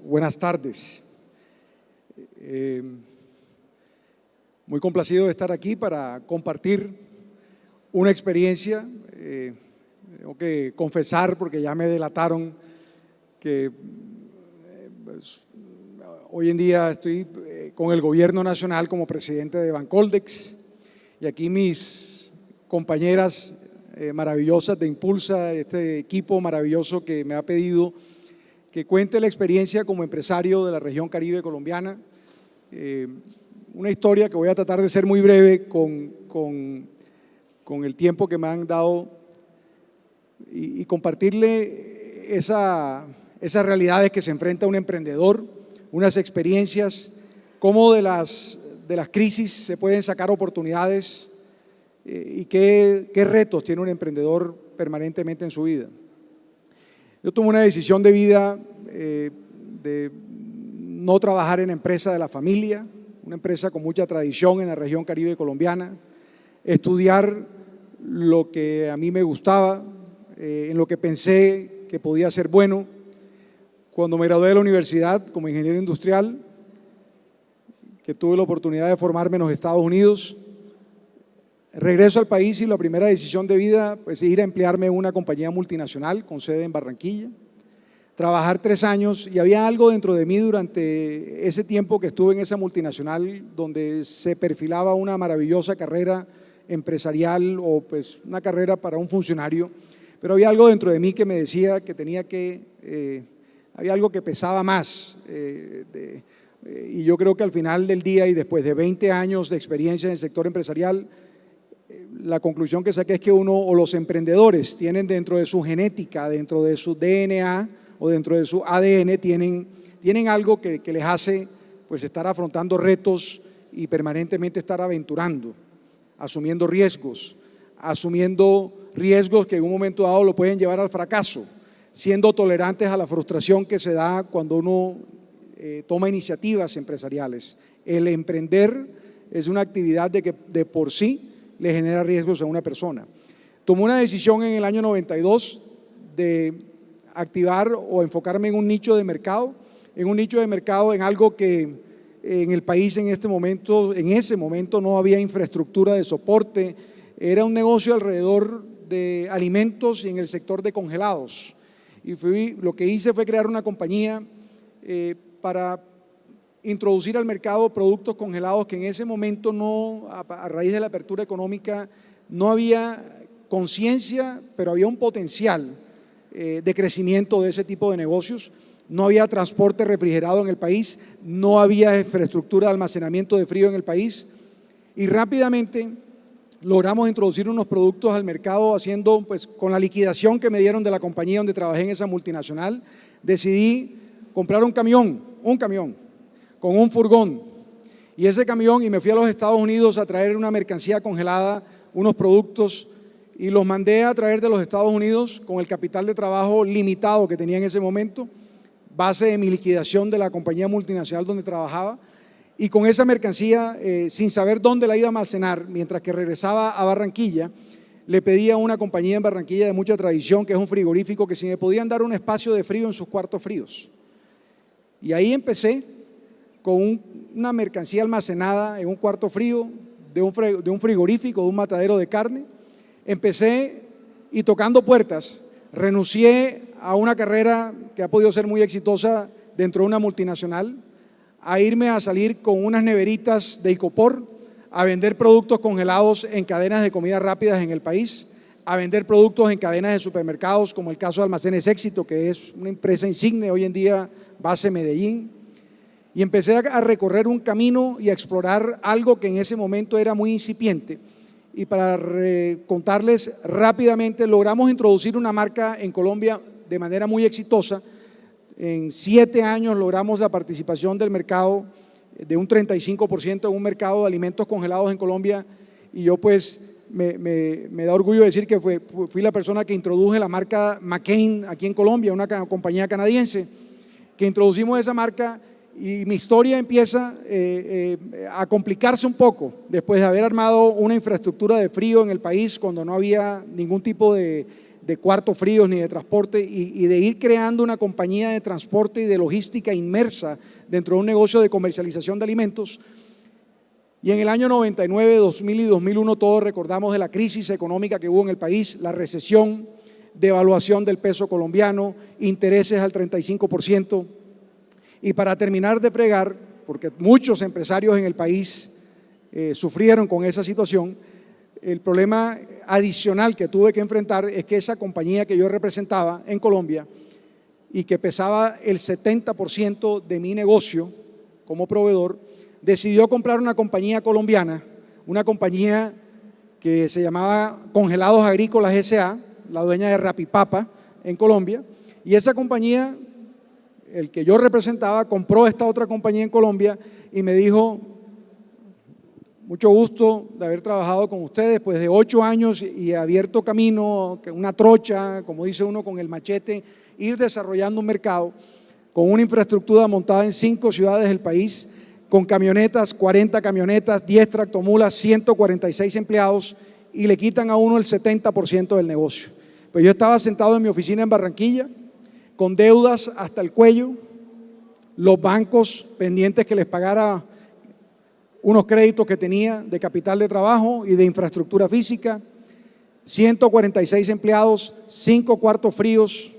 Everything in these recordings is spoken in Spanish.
buenas tardes. Muy complacido de estar aquí para compartir una experiencia. Tengo que confesar, porque ya me delataron, que pues, hoy en día estoy con el gobierno nacional como presidente de Bancoldex, y aquí mis compañeras maravillosas de Impulsa, este equipo maravilloso que me ha pedido que cuente la experiencia como empresario de la región Caribe colombiana. Una historia que voy a tratar de ser muy breve con el tiempo que me han dado y compartirle esas realidades que se enfrenta un emprendedor, unas experiencias, cómo de las crisis se pueden sacar oportunidades y qué retos tiene un emprendedor permanentemente en su vida. Yo tomé una decisión de vida de no trabajar en empresa de la familia, una empresa con mucha tradición en la región Caribe colombiana, estudiar lo que a mí me gustaba, en lo que pensé que podía ser bueno. Cuando me gradué de la universidad como ingeniero industrial, que tuve la oportunidad de formarme en los Estados Unidos, regreso al país y la primera decisión de vida pues, es ir a emplearme en una compañía multinacional con sede en Barranquilla, trabajar 3 años, y había algo dentro de mí durante ese tiempo que estuve en esa multinacional donde se perfilaba una maravillosa carrera empresarial o pues una carrera para un funcionario, pero había algo dentro de mí que me decía que tenía que, había algo que pesaba más, y yo creo que al final del día y después de 20 años de experiencia en el sector empresarial, la conclusión que saqué es que uno o los emprendedores tienen dentro de su genética, dentro de su DNA o dentro de su ADN, tienen algo que les hace pues, estar afrontando retos y permanentemente estar aventurando, asumiendo riesgos que en un momento dado lo pueden llevar al fracaso, siendo tolerantes a la frustración que se da cuando uno toma iniciativas empresariales. El emprender es una actividad que de por sí le genera riesgos a una persona. Tomé una decisión en el año 92 de activar o enfocarme en un nicho de mercado, en algo que en el país en ese momento no había infraestructura de soporte. Era un negocio alrededor de alimentos y en el sector de congelados. Y lo que hice fue crear una compañía para introducir al mercado productos congelados que en ese momento no, a raíz de la apertura económica, no había conciencia, pero había un potencial de crecimiento de ese tipo de negocios. No había transporte refrigerado en el país, no había infraestructura de almacenamiento de frío en el país, y rápidamente logramos introducir unos productos al mercado haciendo, pues con la liquidación que me dieron de la compañía donde trabajé en esa multinacional, decidí comprar un camión con un furgón, y ese camión, y me fui a los Estados Unidos a traer una mercancía congelada, unos productos, y los mandé a traer de los Estados Unidos con el capital de trabajo limitado que tenía en ese momento, base de mi liquidación de la compañía multinacional donde trabajaba, y con esa mercancía, sin saber dónde la iba a almacenar, mientras que regresaba a Barranquilla, le pedí a una compañía en Barranquilla de mucha tradición, que es un frigorífico, que si me podían dar un espacio de frío en sus cuartos fríos. Y ahí empecé con una mercancía almacenada en un cuarto frío de un frigorífico, de un matadero de carne. Empecé y tocando puertas, renuncié a una carrera que ha podido ser muy exitosa dentro de una multinacional, a irme a salir con unas neveritas de Icopor, a vender productos congelados en cadenas de comida rápidas en el país, a vender productos en cadenas de supermercados, como el caso de Almacenes Éxito, que es una empresa insigne hoy en día, base Medellín. Y empecé a recorrer un camino y a explorar algo que en ese momento era muy incipiente. Y para contarles rápidamente, logramos introducir una marca en Colombia de manera muy exitosa. En 7 años logramos la participación del mercado de un 35% en un mercado de alimentos congelados en Colombia, y yo pues me da orgullo decir que fui la persona que introduje la marca McCain aquí en Colombia, una compañía canadiense, que introducimos esa marca. Y mi historia empieza a complicarse un poco después de haber armado una infraestructura de frío en el país cuando no había ningún tipo de de cuartos fríos ni de transporte y de ir creando una compañía de transporte y de logística inmersa dentro de un negocio de comercialización de alimentos. Y en el año 99, 2000 y 2001 todos recordamos de la crisis económica que hubo en el país, la recesión, devaluación del peso colombiano, intereses al 35%. Y para terminar de fregar, porque muchos empresarios en el país sufrieron con esa situación, el problema adicional que tuve que enfrentar es que esa compañía que yo representaba en Colombia y que pesaba el 70% de mi negocio como proveedor, decidió comprar una compañía colombiana, una compañía que se llamaba Congelados Agrícolas S.A., la dueña de Rapipapa en Colombia, y esa compañía, el que yo representaba, compró esta otra compañía en Colombia y me dijo: mucho gusto de haber trabajado con ustedes, pues de 8 años y abierto camino, una trocha, como dice uno, con el machete, ir desarrollando un mercado con una infraestructura montada en 5 ciudades del país, con camionetas, 40 camionetas, 10 tractomulas, 146 empleados, y le quitan a uno el 70% del negocio. Pues yo estaba sentado en mi oficina en Barranquilla, con deudas hasta el cuello, los bancos pendientes que les pagara unos créditos que tenía de capital de trabajo y de infraestructura física, 146 empleados, 5 cuartos fríos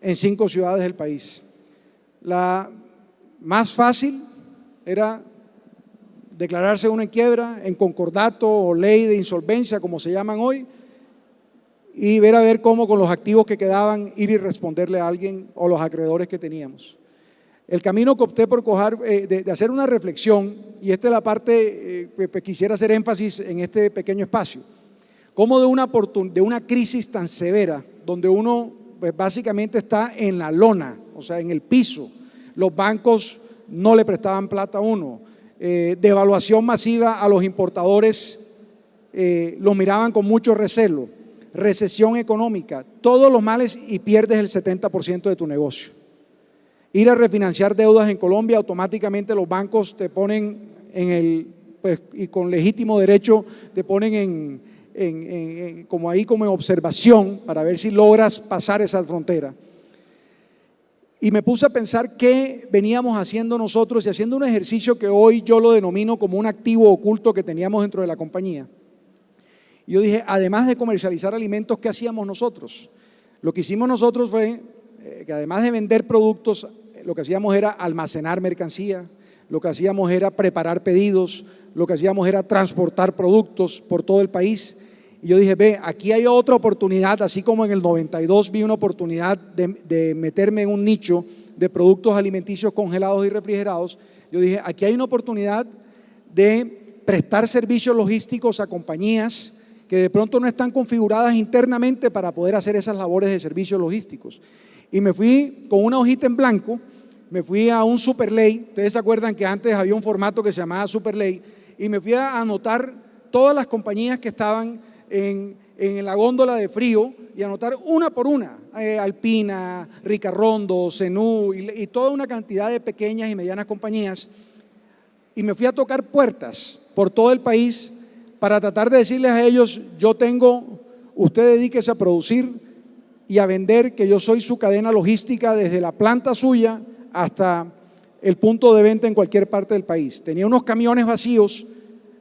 en 5 ciudades del país. La más fácil era declararse uno en quiebra, en concordato o ley de insolvencia, como se llaman hoy, y ver a ver cómo con los activos que quedaban ir y responderle a alguien o los acreedores que teníamos. El camino que opté por coger, de hacer una reflexión, y esta es la parte que quisiera hacer énfasis en este pequeño espacio, cómo de una crisis tan severa, donde uno pues, básicamente está en la lona, o sea, en el piso, los bancos no le prestaban plata a uno, devaluación masiva a los importadores, los miraban con mucho recelo, recesión económica, todos los males y pierdes el 70% de tu negocio. Ir a refinanciar deudas en Colombia, automáticamente los bancos te ponen pues, y con legítimo derecho, te ponen como en observación para ver si logras pasar esa frontera. Y me puse a pensar qué veníamos haciendo nosotros y haciendo un ejercicio que hoy yo lo denomino como un activo oculto que teníamos dentro de la compañía. Y yo dije, además de comercializar alimentos, ¿qué hacíamos nosotros? Lo que hicimos nosotros fue que además de vender productos, lo que hacíamos era almacenar mercancía, lo que hacíamos era preparar pedidos, lo que hacíamos era transportar productos por todo el país. Y yo dije, ve, aquí hay otra oportunidad, así como en el 92 vi una oportunidad de meterme en un nicho de productos alimenticios congelados y refrigerados. Yo dije, aquí hay una oportunidad de prestar servicios logísticos a compañías que de pronto no están configuradas internamente para poder hacer esas labores de servicios logísticos. Y me fui con una hojita en blanco, me fui a un Superley. Ustedes se acuerdan que antes había un formato que se llamaba Superley, y me fui a anotar todas las compañías que estaban en la góndola de frío y anotar una por una, Alpina, Ricarrondo, Zenú y toda una cantidad de pequeñas y medianas compañías. Y me fui a tocar puertas por todo el país para tratar de decirles a ellos, usted dedíquese a producir y a vender, que yo soy su cadena logística desde la planta suya hasta el punto de venta en cualquier parte del país. Tenía unos camiones vacíos,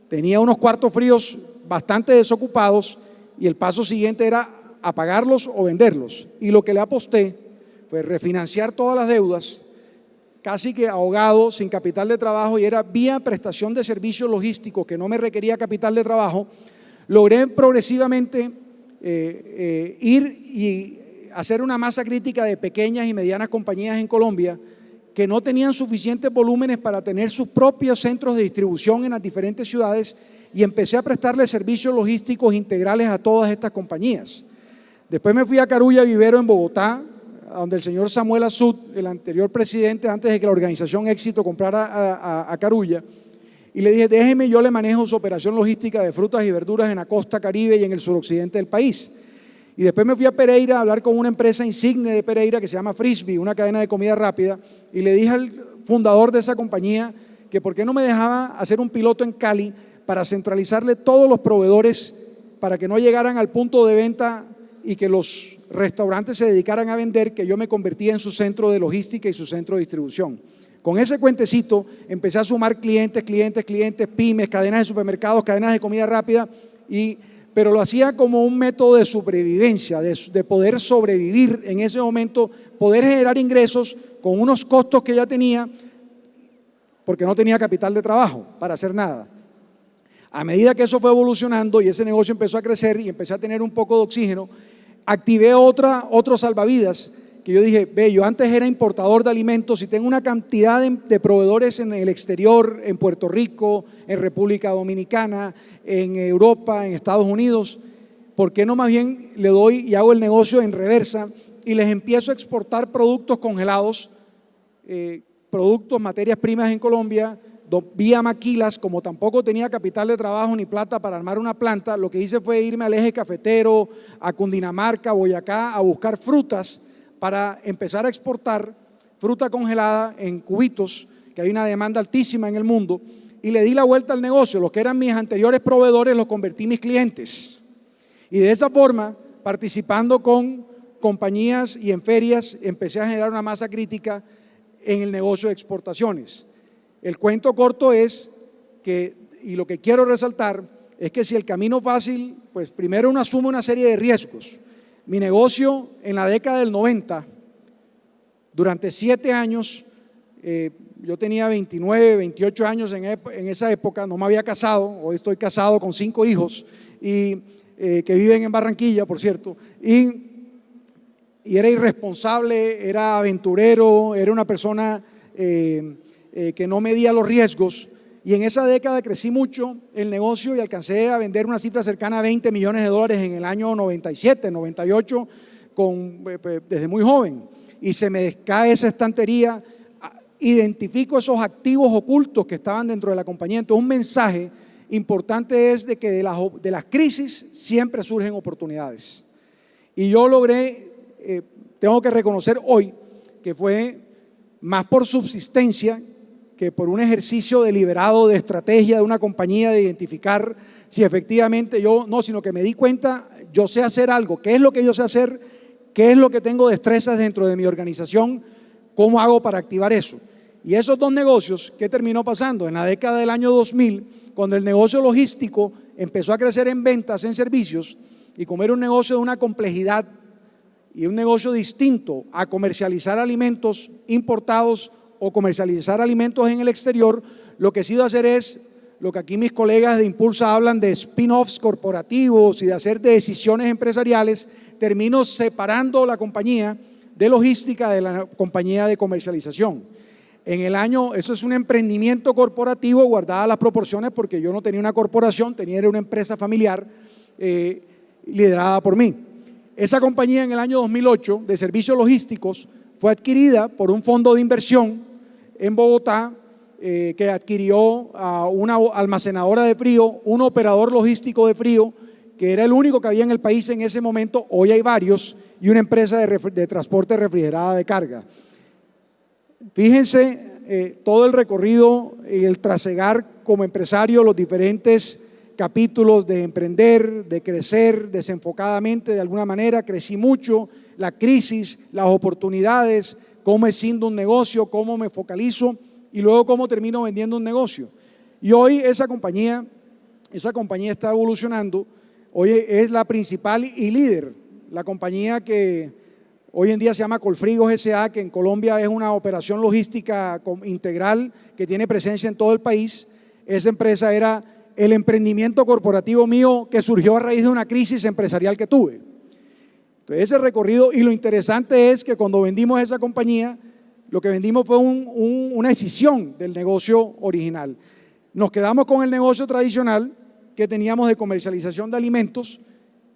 tenía unos cuartos fríos bastante desocupados y el paso siguiente era apagarlos o venderlos. Y lo que le aposté fue refinanciar todas las deudas, casi que ahogado, sin capital de trabajo, y era vía prestación de servicios logísticos que no me requería capital de trabajo. Logré progresivamente ir y hacer una masa crítica de pequeñas y medianas compañías en Colombia que no tenían suficientes volúmenes para tener sus propios centros de distribución en las diferentes ciudades, y empecé a prestarle servicios logísticos integrales a todas estas compañías. Después me fui a Carulla Vivero en Bogotá, donde el señor Samuel Azud, el anterior presidente, antes de que la organización Éxito comprara a Carulla, y le dije, déjeme, yo le manejo su operación logística de frutas y verduras en la costa Caribe y en el suroccidente del país. Y después me fui a Pereira a hablar con una empresa insigne de Pereira que se llama Frisbee, una cadena de comida rápida, y le dije al fundador de esa compañía que por qué no me dejaba hacer un piloto en Cali para centralizarle todos los proveedores para que no llegaran al punto de venta y que los restaurantes se dedicaran a vender, que yo me convertía en su centro de logística y su centro de distribución. Con ese cuentecito empecé a sumar clientes, pymes, cadenas de supermercados, cadenas de comida rápida, pero lo hacía como un método de supervivencia, de poder sobrevivir en ese momento, poder generar ingresos con unos costos que ya tenía, porque no tenía capital de trabajo para hacer nada. A medida que eso fue evolucionando y ese negocio empezó a crecer y empecé a tener un poco de oxígeno, activé otro salvavidas, que yo dije, yo antes era importador de alimentos y tengo una cantidad de proveedores en el exterior, en Puerto Rico, en República Dominicana, en Europa, en Estados Unidos. ¿Por qué no más bien le doy y hago el negocio en reversa y les empiezo a exportar productos congelados, productos, materias primas en Colombia, vía maquilas? Como tampoco tenía capital de trabajo ni plata para armar una planta, lo que hice fue irme al eje cafetero, a Cundinamarca, Boyacá, a buscar frutas para empezar a exportar fruta congelada en cubitos, que hay una demanda altísima en el mundo, y le di la vuelta al negocio. Los que eran mis anteriores proveedores los convertí en mis clientes. Y de esa forma, participando con compañías y en ferias, empecé a generar una masa crítica en el negocio de exportaciones. El cuento corto es que, y lo que quiero resaltar, es que si el camino fácil, pues primero uno asume una serie de riesgos. Mi negocio en la década del 90, durante 7 años, yo tenía 29, 28 años en esa época, no me había casado, hoy estoy casado con 5 hijos, y que viven en Barranquilla, por cierto, y era irresponsable, era aventurero, era una persona que no medía los riesgos. Y en esa década crecí mucho el negocio y alcancé a vender una cifra cercana a $20 millones en el año 97, 98, desde muy joven. Y se me cae esa estantería, identifico esos activos ocultos que estaban dentro de la compañía. Entonces, un mensaje importante es de que de las crisis siempre surgen oportunidades. Y yo logré, tengo que reconocer hoy, que fue más por subsistencia que por un ejercicio deliberado de estrategia de una compañía, de identificar si efectivamente sino que me di cuenta, yo sé hacer algo, qué es lo que yo sé hacer, qué es lo que tengo destrezas dentro de mi organización, cómo hago para activar eso. Y esos 2 negocios, ¿qué terminó pasando? En la década del año 2000, cuando el negocio logístico empezó a crecer en ventas, en servicios, y como era un negocio de una complejidad y un negocio distinto a comercializar alimentos importados o comercializar alimentos en el exterior, lo que he sido hacer es lo que aquí mis colegas de Impulsa hablan de spin-offs corporativos y de hacer decisiones empresariales. Termino separando la compañía de logística de la compañía de comercialización. Eso es un emprendimiento corporativo guardadas las proporciones, porque yo no tenía una corporación, era una empresa familiar liderada por mí. Esa compañía en el año 2008 de servicios logísticos fue adquirida por un fondo de inversión en Bogotá, que adquirió a una almacenadora de frío, un operador logístico de frío, que era el único que había en el país en ese momento, hoy hay varios, y una empresa de transporte refrigerada de carga. Fíjense todo el recorrido y el trasegar como empresario, los diferentes capítulos de emprender, de crecer desenfocadamente de alguna manera. Crecí mucho, la crisis, las oportunidades, cómo escindo un negocio, cómo me focalizo y luego cómo termino vendiendo un negocio. Y hoy esa compañía está evolucionando. Hoy es la principal y líder, la compañía que hoy en día se llama Colfrigos S.A., que en Colombia es una operación logística integral que tiene presencia en todo el país. Esa empresa era el emprendimiento corporativo mío que surgió a raíz de una crisis empresarial que tuve. Entonces, ese recorrido, y lo interesante es que cuando vendimos esa compañía, lo que vendimos fue una escisión del negocio original. Nos quedamos con el negocio tradicional que teníamos de comercialización de alimentos,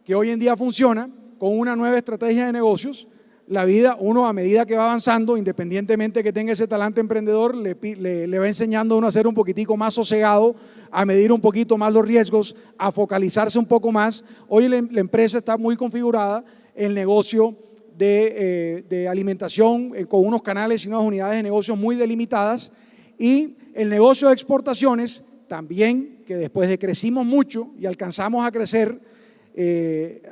que hoy en día funciona con una nueva estrategia de negocios. La vida, uno a medida que va avanzando, independientemente que tenga ese talante emprendedor, le va enseñando a uno a ser un poquitico más sosegado, a medir un poquito más los riesgos, a focalizarse un poco más. Hoy la empresa está muy configurada, el negocio de alimentación con unos canales y unas unidades de negocio muy delimitadas, y el negocio de exportaciones también, que después de crecimos mucho y alcanzamos a crecer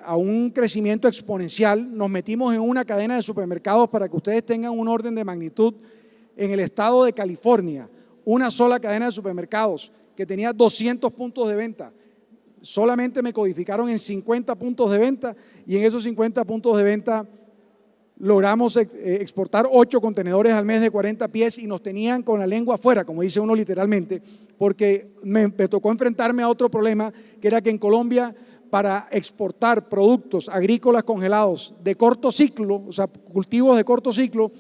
a un crecimiento exponencial. Nos metimos en una cadena de supermercados, para que ustedes tengan un orden de magnitud. En el estado de California, una sola cadena de supermercados que tenía 200 puntos de venta, solamente me codificaron en 50 puntos de venta, y en esos 50 puntos de venta logramos exportar 8 contenedores al mes de 40 pies, y nos tenían con la lengua afuera, como dice uno literalmente, porque me tocó enfrentarme a otro problema, que era que en Colombia, para exportar productos agrícolas congelados de corto ciclo, o sea, cultivos de corto ciclo,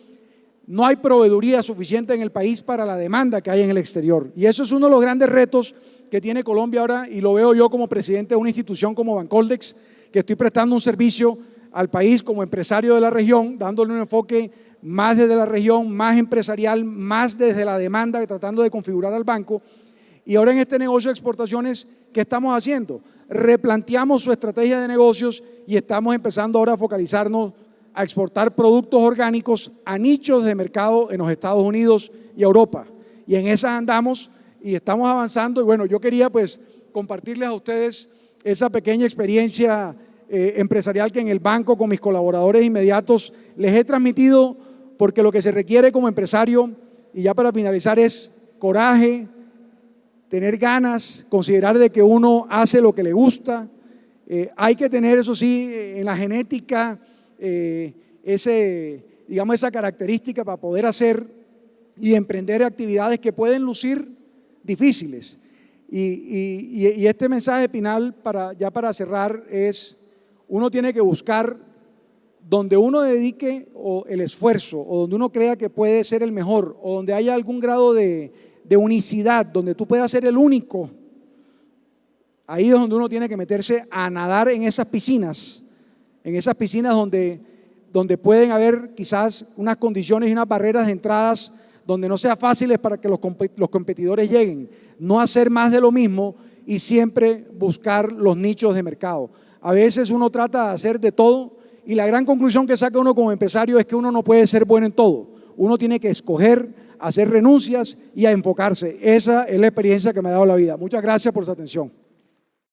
no hay proveeduría suficiente en el país para la demanda que hay en el exterior. Y eso es uno de los grandes retos que tiene Colombia ahora, y lo veo yo como presidente de una institución como Bancoldex, que estoy prestando un servicio al país como empresario de la región, dándole un enfoque más desde la región, más empresarial, más desde la demanda, tratando de configurar al banco. Y ahora en este negocio de exportaciones, ¿qué estamos haciendo? Replanteamos su estrategia de negocios y estamos empezando ahora a focalizarnos a exportar productos orgánicos a nichos de mercado en los Estados Unidos y Europa. Y en esas andamos y estamos avanzando. Y bueno, yo quería pues compartirles a ustedes esa pequeña experiencia empresarial que en el banco, con mis colaboradores inmediatos, les he transmitido, porque lo que se requiere como empresario, y ya para finalizar, es coraje, tener ganas, considerar de que uno hace lo que le gusta. Hay que tener, eso sí, en la genética, esa característica para poder hacer y emprender actividades que pueden lucir difíciles. Y este mensaje final, ya para cerrar, es: uno tiene que buscar donde uno dedique el esfuerzo, o donde uno crea que puede ser el mejor, o donde haya algún grado de unicidad, donde tú puedas ser el único. Ahí es donde uno tiene que meterse a nadar en esas piscinas donde pueden haber quizás unas condiciones y unas barreras de entradas donde no sea fáciles para que los competidores lleguen. No hacer más de lo mismo y siempre buscar los nichos de mercado. A veces uno trata de hacer de todo, y la gran conclusión que saca uno como empresario es que uno no puede ser bueno en todo. Uno tiene que escoger, hacer renuncias y a enfocarse. Esa es la experiencia que me ha dado la vida. Muchas gracias por su atención.